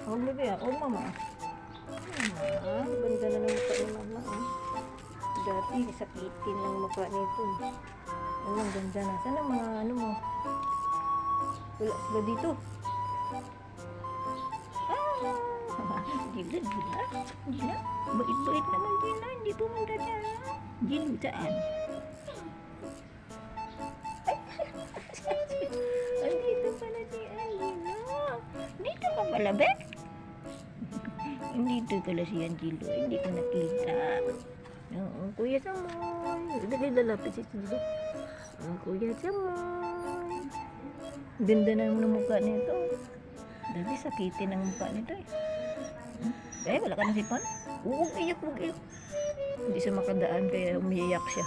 Huwag bebe ah. Huwag mama. Ganda na ng mukha ni mama ah. Dati, sakitin lang mukha nito. Ang ganda na. Sana mga ano mo? Wala sila dito. Gila. Bait-bait naman Gila. Hindi pumunta dyan. Gila, saan? Andito pala si Angelo. Dito ka pala, Bek? Dito pala si Angelo. Hindi ko nakita. Oo, Kuya Samoy. Lagay lalapit si Angelo. Kuya Samoy. Ganda na ng mukha nito. Dati sakitin ang mukha nito eh. Wala ka na sipan? Huwag iyak. Hindi siya makadaan kaya umiiyak siya.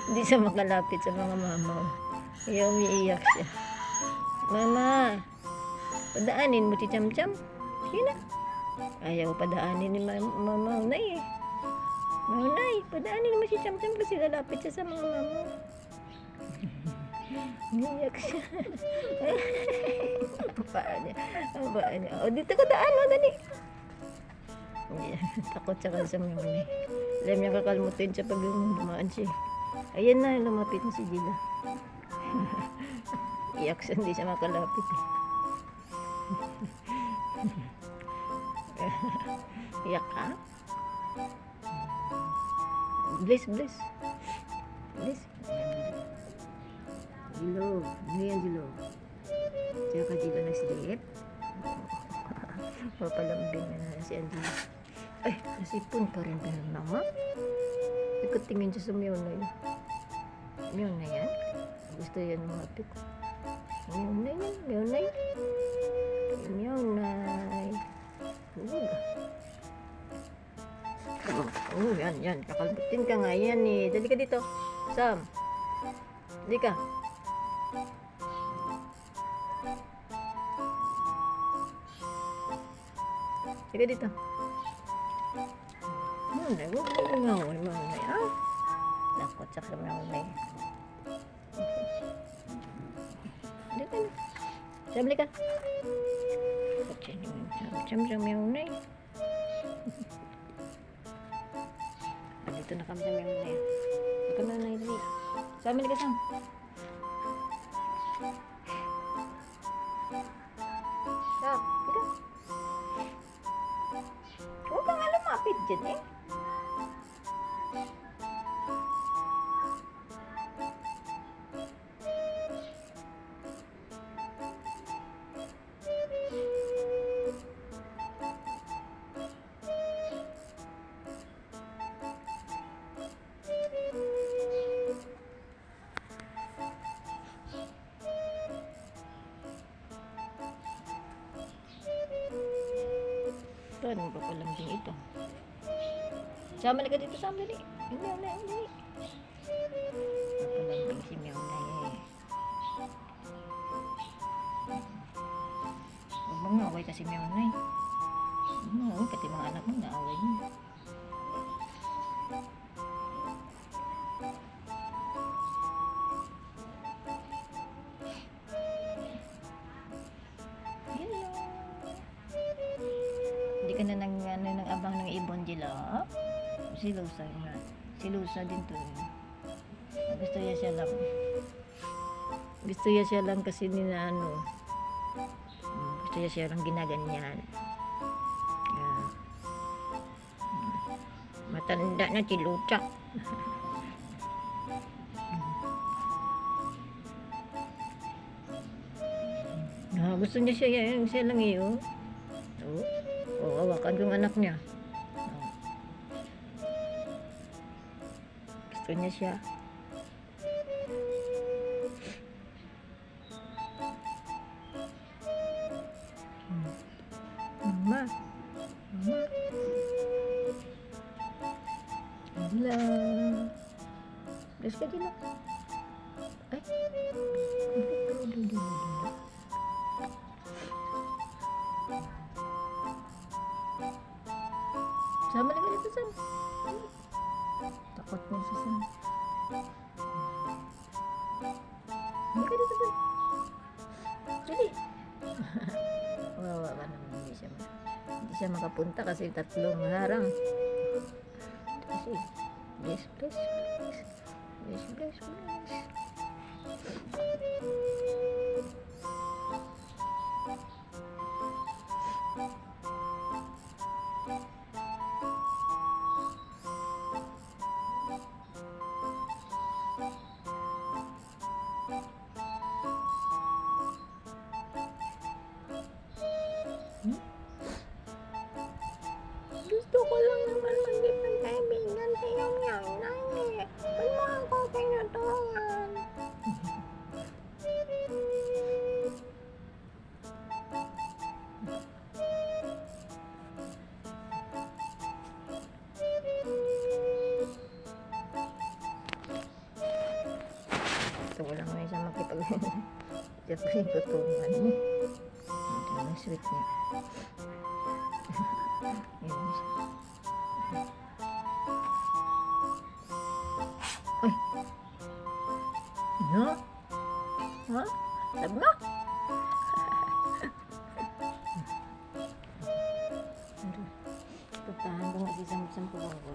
Hindi siya makalapit sa mga mamaw. Kaya umiiyak siya. Mama, padaanin mo si Cham-Cham. Sina? Ayaw padaanin ni mamaw na eh. Maunay, padaanin mo si Cham-Cham kasi lalapit siya sa mga mamaw. Umiiyak siya. Paan niya. O, dito ka daan mo, dali. Takot siya kasi sa mga mamaw. Alam niya kakalmutin siya pag dumaan siya. Ayan na, lumapit na si Gila. Iyak siya, hindi siya makalapit. Iyak ka? Bless. Gilo, ano yan Gilo? Diyan ka Gilo nag-sleep? Papalambing na si Angelo. Ay, nasipon pa rin ba ng mama? Ikatingin siya sa Mionay. Mionay yan? Gusto yan lumapit. Mionay. Yan. Kakalbutin ka nga yan eh. Dali ka dito. Sam. Dali ka. Dali ka dito. Mionay. Nakot sa Mionay. Dali ka na. Sam, dali ka. Sam, Mionay. Dito na kami sa Mionay. Ikaw na dali. Sam, dali ka Sam. Sam, dali ka. Huwag ka nga lumapit dyan eh. Ano ba palang din ito? Sama na ka dito, Sam, dali. Mionay. Napalambing si Mionay eh. Huwag mong naaway kasi Mionay. Pati mga anak mo naaway mo. Hindi ka na nang abang ng ibon Gila. Silusa din to. Gusto niya siya lang kasi ano. Gusto niya siya lang ginaganyan. Matanda na si Lucha. Gusto niya siya lang iyo. Hawakan ko yung anak niya. Gusto niya siya. Mama. Gila. Terus ka Gila. Ay. Sama na ka dito, Sam. Takot mo sa Sam. Hindi ka dito, Sam. Dali. Kawawa ka naman, hindi siya makapunta kasi tatlong harang. Kasi, bless, bless, bless. Bless, bless, bless. Gusto ko lang naman magkipagkaibigan sa iyong nanay. Ba't mo ako tinutulungan? Gusto ko lang naman siya makipagkutungan mo. Ito ang sweet niya. Yun siya. Ay! No? Ha? Tab mo? Puntahan ko nga si Samsung Pulonggo.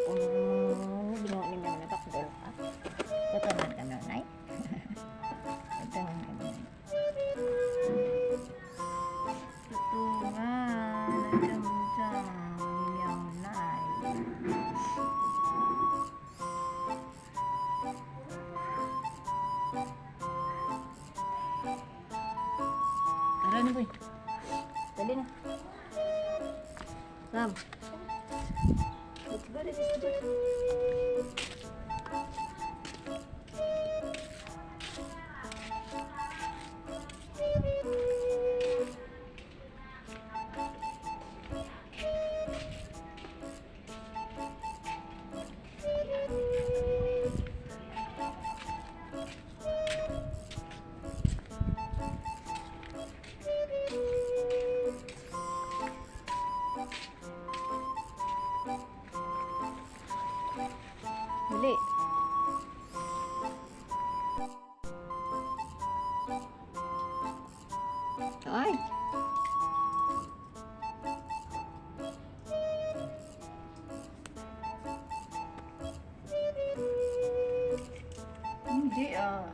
Kung ginawa niya naman nakakadol ka. Tatanan ka na, Nay? Tatanan ka na, Nay? Tutungan na Samsung yung Nay. Tara na, boy. Dali na. Sam. Let's go, let's go. Dali. Ay. Hindi ah.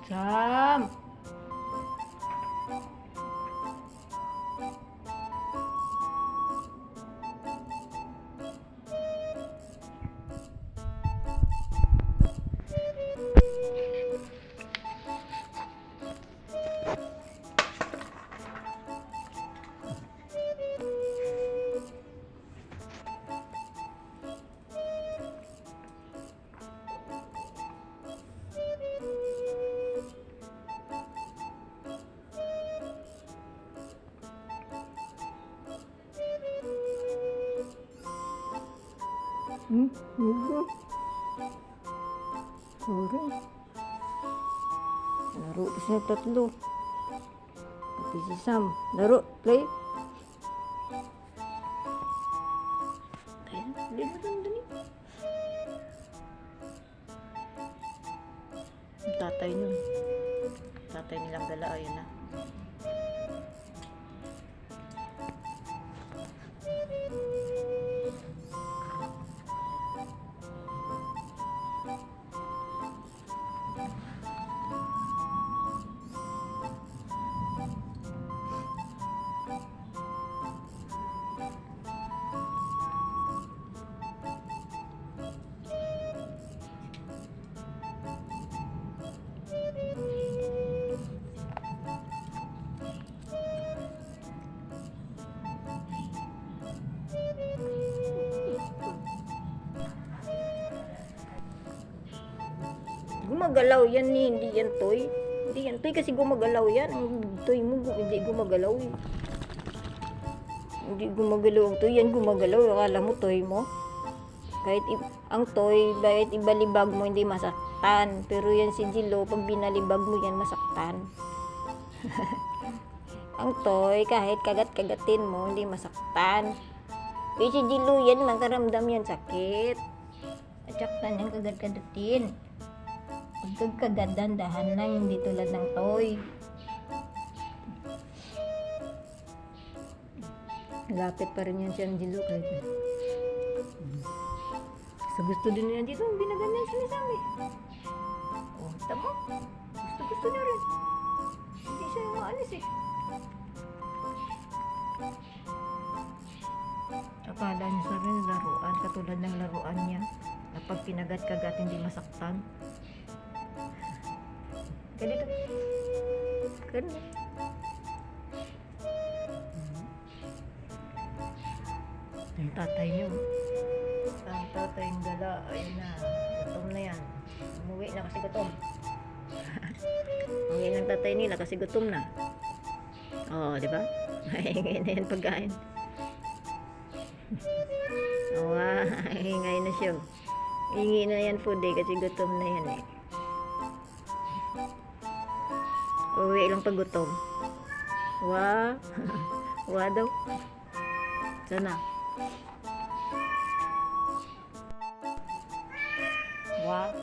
Sam. Hugo. Kore. Laro sa tatlo. Pati si Sam. Laro. Play. Kaya, play na lang dali. Ang tatay nun. Tatay nilang gala. Ayun na. Gumagalaw yan ni, hindi yan toy. Hindi yan toy kasi gumagalaw yan. Ang toy mo hindi gumagalaw eh. Hindi gumagalaw ang toy, yan gumagalaw. Akala mo toy mo. Kahit ang toy, kahit ibalibag mo hindi masaktan. Pero yan si Jilo, pag binalibag mo yan masaktan. Ang toy, kahit kagat-kagatin mo, hindi masaktan. Pero si Jilu, yan, makaramdam yan sakit. At saktan yung kagat-kagatin. Pag kagadan, dahan lang, hindi tulad ng toy. Lapit pa rin yan si Angelo kahit sa gusto din niya dito, hindi na ganyan sinasabi. Oh, tama. Gusto niya rin. Hindi siya maalis eh. Akala niya sa rin laruan, katulad ng laruan niya. Na pag pinagat-kagat, hindi masaktan. Ganito. Ganito. Ang tatay niyo. Ang tatay ng gala, ayun na. Gutom na yan. Umuwi na kasi gutom. Umuwi ng tatay nila kasi gutom na. Oo, di ba? Hingay na yan pagkain. Oo, hingay na siya. Hingi na yan food eh kasi gutom na yan eh. Uwi lang pag gutom. Wow. Wow daw. Sana. Wow.